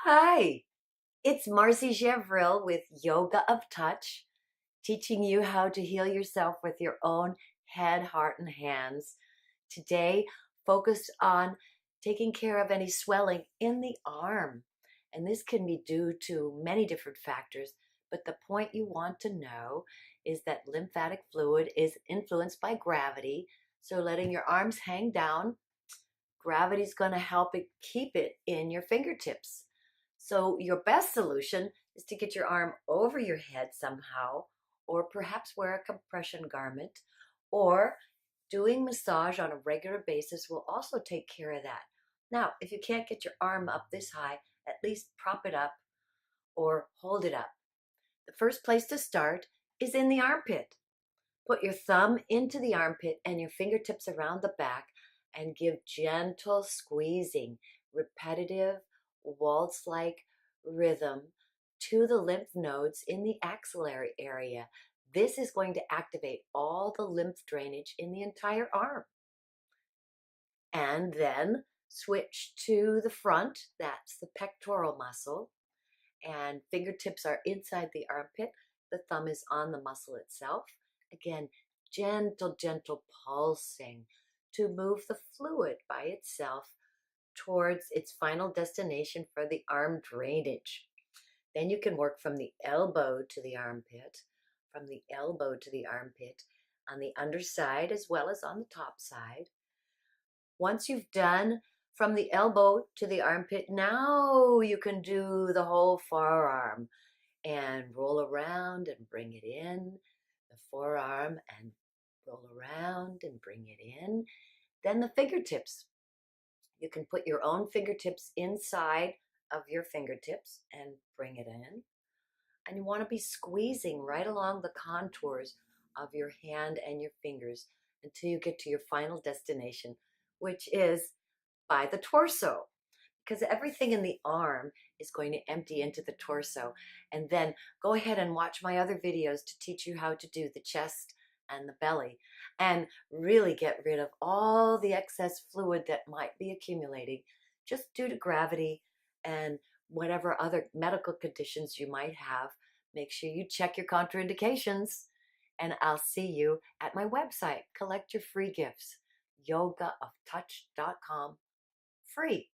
Hi, it's Marci Javril with Yoga of Touch, teaching you how to heal yourself with your own head, heart, and hands. Today, focused on taking care of any swelling in the arm. And this can be due to many different factors, but the point you want to know is that lymphatic fluid is influenced by gravity. So letting your arms hang down, gravity's going to help it keep it in your fingertips. So your best solution is to get your arm over your head somehow, or perhaps wear a compression garment, or doing massage on a regular basis will also take care of that. Now, if you can't get your arm up this high, at least prop it up or hold it up. The first place to start is in the armpit. Put your thumb into the armpit and your fingertips around the back and give gentle squeezing, repetitive, waltz-like rhythm to the lymph nodes in the axillary area. This is going to activate all the lymph drainage in the entire arm. And then switch to the front, that's the pectoral muscle, and fingertips are inside the armpit. The thumb is on the muscle itself. Again, gentle, gentle pulsing to move the fluid by itself towards its final destination for the arm drainage. Then you can work from the elbow to the armpit, from the elbow to the armpit, on the underside as well as on the top side. Once you've done from the elbow to the armpit, now you can do the whole forearm and roll around and bring it in, the forearm, and roll around and bring it in. Then the fingertips. You can put your own fingertips inside of your fingertips and bring it in. And you want to be squeezing right along the contours of your hand and your fingers until you get to your final destination, which is by the torso, because everything in the arm is going to empty into the torso. And then go ahead and watch my other videos to teach you how to do the chest and the belly and really get rid of all the excess fluid that might be accumulating just due to gravity and whatever other medical conditions you might have. Make sure you check your contraindications, and I'll see you at my website. Collect your free gifts, yogaoftouch.com. Free.